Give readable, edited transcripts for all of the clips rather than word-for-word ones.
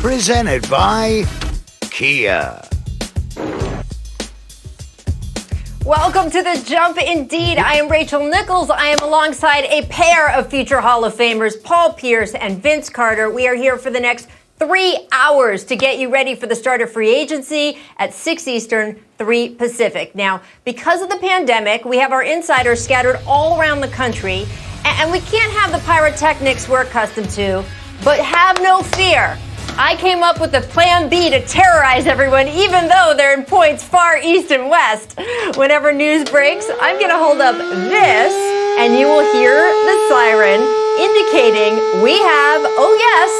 Presented by Kia. Welcome to The Jump indeed. I am Rachel Nichols. I am alongside a pair of future Hall of Famers, Paul Pierce and Vince Carter. We are here for the next 3 hours to get you ready for the start of free agency at 6 Eastern, 3 Pacific. Now, because of the pandemic, we have our insiders scattered all around the country, and we can't have the pyrotechnics we're accustomed to, but have no fear. I came up with a plan B to terrorize everyone, even though they're in points far east and west. Whenever news breaks, I'm going to hold up this, and you will hear the siren indicating we have, oh yes,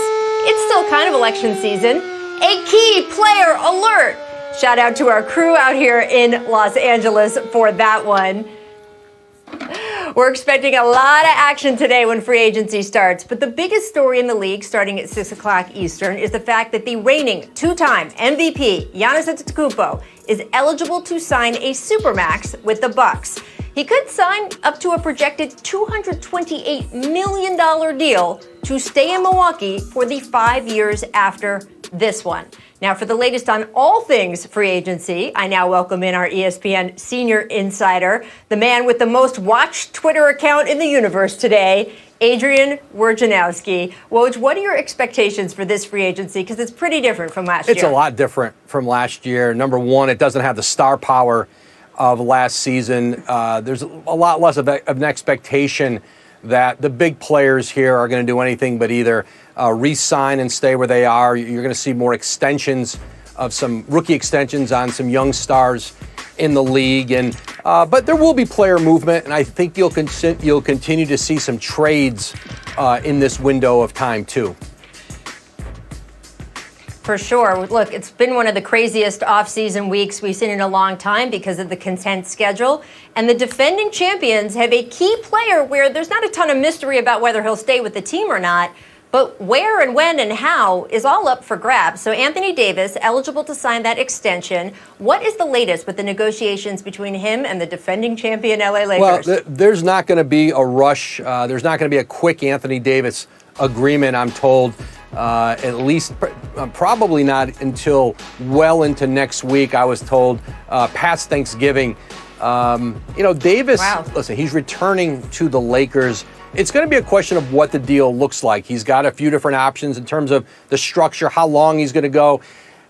it's still kind of election season, a key player alert. Shout out to our crew out here in Los Angeles for that one. We're expecting a lot of action today when free agency starts, but the biggest story in the league starting at 6 o'clock Eastern is the fact that the reigning two-time MVP, Giannis Antetokounmpo, is eligible to sign a Supermax with the Bucks. He could sign up to a projected $228 million deal to stay in Milwaukee for the 5 years after this one. Now, for the latest on all things free agency, I now welcome in our ESPN senior insider, the man with the most watched Twitter account in the universe today, Adrian Wojnarowski. Woj, what are your expectations for this free agency? Because it's pretty different from last year. It's a lot different from last year. Number one, it doesn't have the star power of last season. There's a lot less of an expectation that the big players here are going to do anything but either re-sign and stay where they are. You're going to see more extensions of some rookie extensions on some young stars in the league, and but there will be player movement, and I think you'll continue to see some trades in this window of time too. For sure. Look, it's been one of the craziest off-season weeks we've seen in a long time because of the condensed schedule. And the defending champions have a key player where there's not a ton of mystery about whether he'll stay with the team or not. But where and when and how is all up for grabs. So Anthony Davis, eligible to sign that extension. What is the latest with the negotiations between him and the defending champion LA Lakers? Well, there's not going to be a rush. There's not going to be a quick Anthony Davis agreement, I'm told. At least probably not until well into next week, I was told, past Thanksgiving. Davis, wow. Listen, he's returning to the Lakers. It's going to be a question of what the deal looks like. He's got a few different options in terms of the structure, how long he's going to go.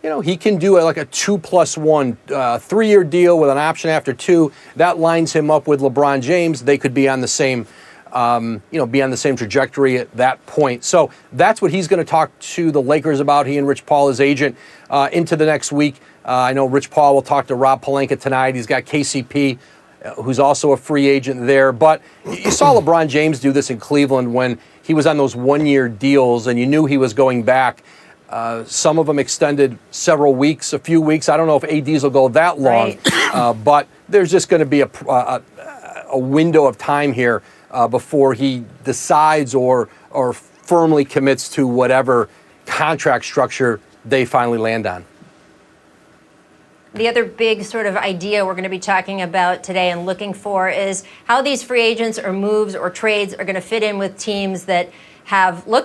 He can do like a 2+1, 3-year deal with an option after 2. That lines him up with LeBron James. They could be on the same be on the same trajectory at that point. So that's what he's going to talk to the Lakers about, he and Rich Paul, his agent, into the next week. I know Rich Paul will talk to Rob Pelinka tonight. He's got KCP, who's also a free agent there. But you saw LeBron James do this in Cleveland when he was on those 1-year deals, and you knew he was going back. Some of them extended several weeks, a few weeks. I don't know if ADs will go that long, right. But there's just going to be a window of time here before he decides or firmly commits to whatever contract structure they finally land on. The other big sort of idea we're going to be talking about today and looking for is how these free agents or moves or trades are going to fit in with teams that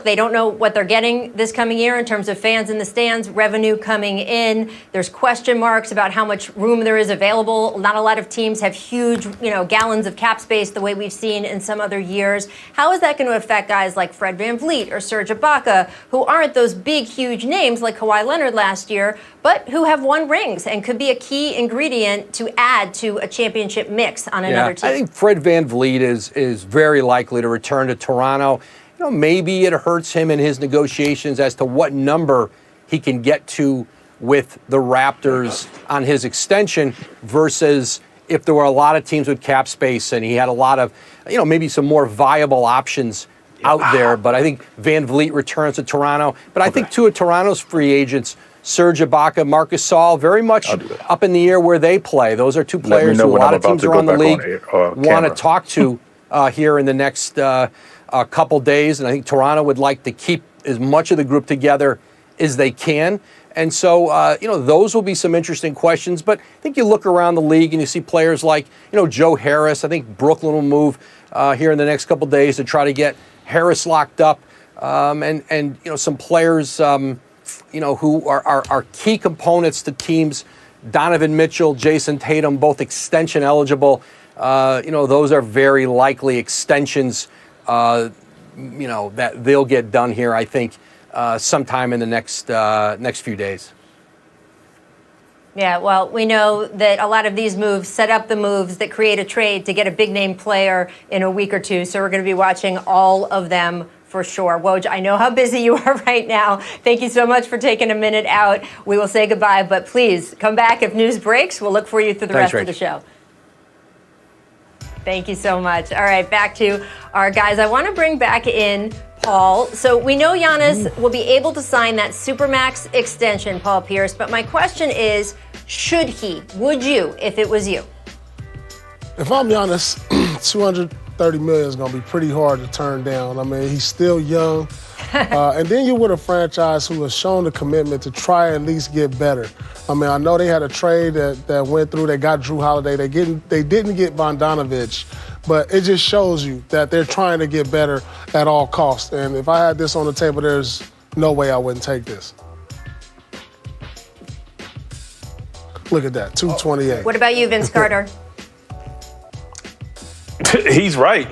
they don't know what they're getting this coming year in terms of fans in the stands, revenue coming in. There's question marks about how much room there is available. Not a lot of teams have huge, gallons of cap space the way we've seen in some other years. How is that going to affect guys like Fred VanVleet or Serge Ibaka, who aren't those big, huge names like Kawhi Leonard last year, but who have won rings and could be a key ingredient to add to a championship mix on another team? I think Fred VanVleet is very likely to return to Toronto. Maybe it hurts him in his negotiations as to what number he can get to with the Raptors on his extension versus if there were a lot of teams with cap space and he had a lot of, maybe some more viable options out there. But I think VanVleet returns to Toronto. But I think two of Toronto's free agents, Serge Ibaka, Marc Gasol, very much up in the air where they play. Those are two players who a lot of teams around the league want to talk to here in the next couple days, and I think Toronto would like to keep as much of the group together as they can. And so, those will be some interesting questions. But I think you look around the league and you see players like, Joe Harris. I think Brooklyn will move here in the next couple days to try to get Harris locked up. And some players who are key components to teams. Donovan Mitchell, Jason Tatum, both extension eligible. Those are very likely extensions, that they'll get done here, I think, sometime in the next few days. Yeah, well, we know that a lot of these moves set up the moves that create a trade to get a big-name player in a week or two. So we're going to be watching all of them for sure. Woj, I know how busy you are right now. Thank you so much for taking a minute out. We will say goodbye, but please come back if news breaks. We'll look for you through the rest of the show. Thank you so much. All right, back to our guys. I want to bring back in Paul. So we know Giannis will be able to sign that Supermax extension, Paul Pierce, but my question is, should he? Would you, if it was you? If I'm Giannis, $230 million is going to be pretty hard to turn down. I mean, he's still young. And then you're with a franchise who has shown the commitment to try at least get better. I mean, I know they had a trade that went through. They got Drew Holiday. They didn't get Bogdanovich. But it just shows you that they're trying to get better at all costs. And if I had this on the table, there's no way I wouldn't take this. Look at that, $228. What about you, Vince Carter? He's right.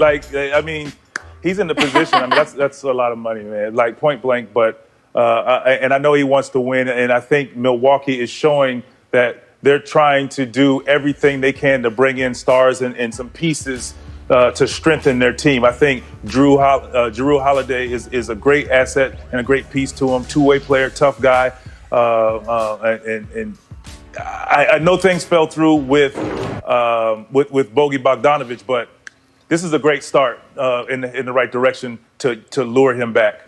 He's in the position. I mean, that's a lot of money, man. Like, point blank. But and I know he wants to win. And I think Milwaukee is showing that they're trying to do everything they can to bring in stars and some pieces to strengthen their team. I think Drew Holiday is a great asset and a great piece to him. Two-way player, tough guy. And I know things fell through with Bogey Bogdanovich, but this is a great start in the right direction to lure him back.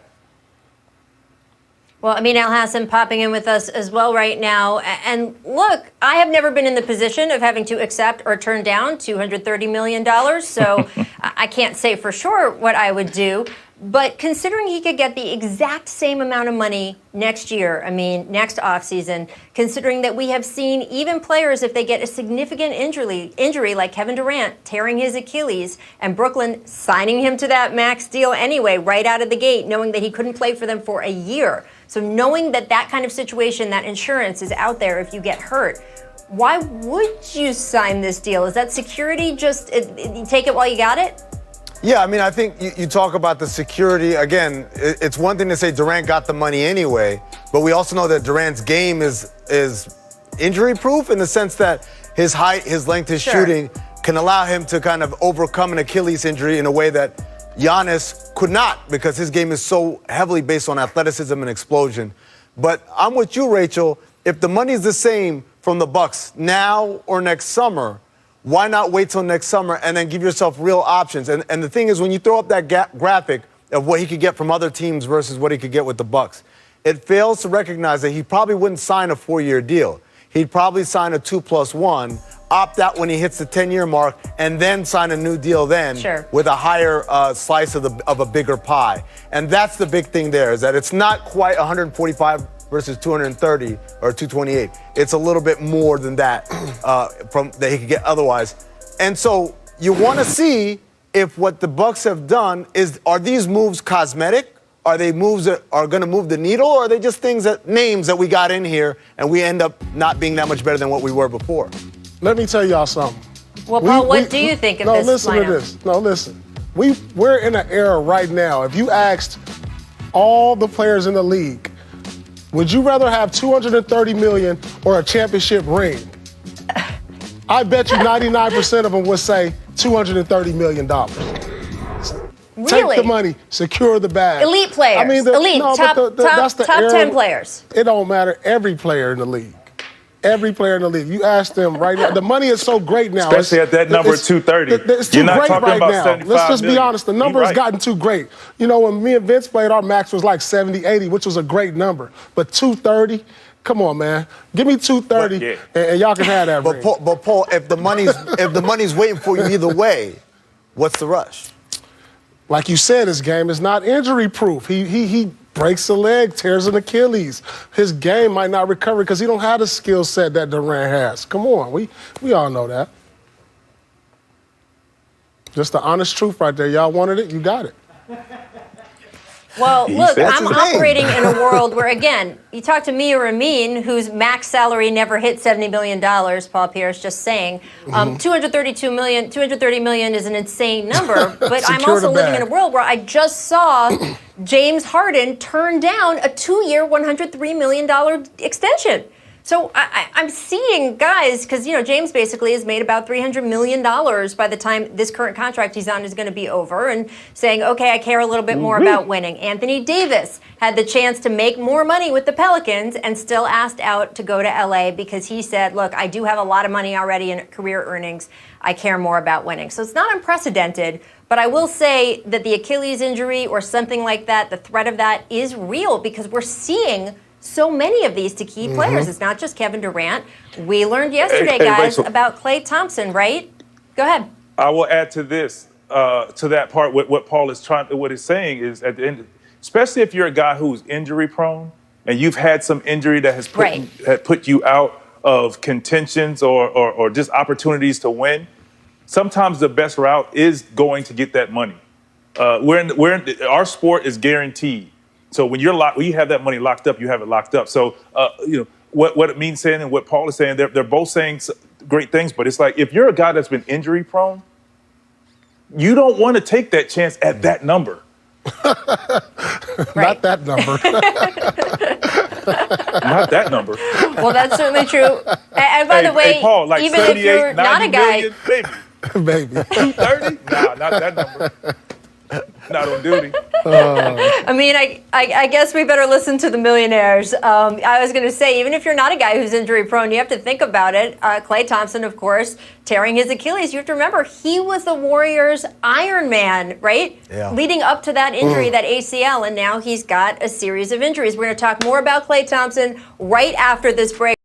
Well, Amin Al-Hassan popping in with us as well right now. And look, I have never been in the position of having to accept or turn down $230 million, so I can't say for sure what I would do. But considering he could get the exact same amount of money next year, next offseason, considering that we have seen even players, if they get a significant injury like Kevin Durant tearing his Achilles and Brooklyn signing him to that max deal anyway, right out of the gate, knowing that he couldn't play for them for a year. So knowing that kind of situation, that insurance is out there if you get hurt, why would you sign this deal? Is that security, just you take it while you got it? Yeah, I think you talk about the security. Again, it's one thing to say Durant got the money anyway, but we also know that Durant's game is injury-proof in the sense that his height, his length, his shooting can allow him to kind of overcome an Achilles injury in a way that Giannis could not, because his game is so heavily based on athleticism and explosion. But I'm with you, Rachel. If the money's the same from the Bucks now or next summer, why not wait till next summer and then give yourself real options? And the thing is, when you throw up that graphic of what he could get from other teams versus what he could get with the Bucks, it fails to recognize that he probably wouldn't sign a 4-year deal. He'd probably sign a 2+1, opt out when he hits the 10-year mark, and then sign a new deal then with a higher slice of a bigger pie. And that's the big thing there, is that it's not quite 145 versus 230 or 228. It's a little bit more than that that he could get otherwise. And so you want to see if what the Bucks have done are these moves cosmetic? Are they moves that are going to move the needle, or are they just names that we got in here and we end up not being that much better than what we were before? Let me tell y'all something. Well, Paul, what do you think of this lineup? No, listen to this. No, listen. We're in an era right now. If you asked all the players in the league, would you rather have $230 million or a championship ring? I bet you 99% of them would say $230 million. Really? Take the money, secure the bag. Elite players. Top 10 players. It don't matter. Every player in the league. Every player in the league. You ask them right now. The money is so great now. Especially at that number 230. It's too great right now. Let's just be honest. The number has gotten too great. You know, when me and Vince played, our max was like 70, 80, which was a great number. But 230, come on, man. Give me 230, and y'all can have that ring. But Paul, if the money's waiting for you either way, what's the rush? Like you said, his game is not injury-proof. He breaks a leg, tears an Achilles. His game might not recover because he don't have the skill set that Durant has. Come on, we all know that. Just the honest truth right there. Y'all wanted it, you got it. Well, look, said I'm his name. operating in a world where, again, you talk to me or Amin, whose max salary never hit $70 million, Paul Pierce, just saying. $230 million is an insane number, but I'm Secure also the living bag. in a world where I just saw James Harden turn down a 2-year, $103 million extension. So I'm seeing guys, because, James basically has made about $300 million by the time this current contract he's on is going to be over, and saying, okay, I care a little bit more about winning. Anthony Davis had the chance to make more money with the Pelicans and still asked out to go to LA because he said, look, I do have a lot of money already in career earnings. I care more about winning. So it's not unprecedented, but I will say that the Achilles injury or something like that, the threat of that is real because we're seeing so many of these to key players. It's not just Kevin Durant. We learned yesterday, Hey, guys, Rachel. about Klay Thompson, right? Go ahead. I will add to this, to that part. What Paul is what he's saying is at the end, especially if you're a guy who's injury prone and you've had some injury that has put you out of contentions or just opportunities to win. Sometimes the best route is going to get that money. Our sport is guaranteed. So when you have that money locked up, you have it locked up. So what it means saying and what Paul is saying, they're both saying great things. But it's like if you're a guy that's been injury prone, you don't want to take that chance at that number. Not that number. Not that number. Well, that's certainly true. And by the way, hey, Paul, like even if you're 78, not a 90 guy, million, maybe. Baby. 230? Nah, not that number. Not on duty. I mean, I guess we better listen to the millionaires. I was going to say, even if you're not a guy who's injury prone, you have to think about it. Klay Thompson, of course, tearing his Achilles. You have to remember, he was the Warriors' Iron Man, right? Yeah. Leading up to that injury, that ACL, and now he's got a series of injuries. We're going to talk more about Klay Thompson right after this break.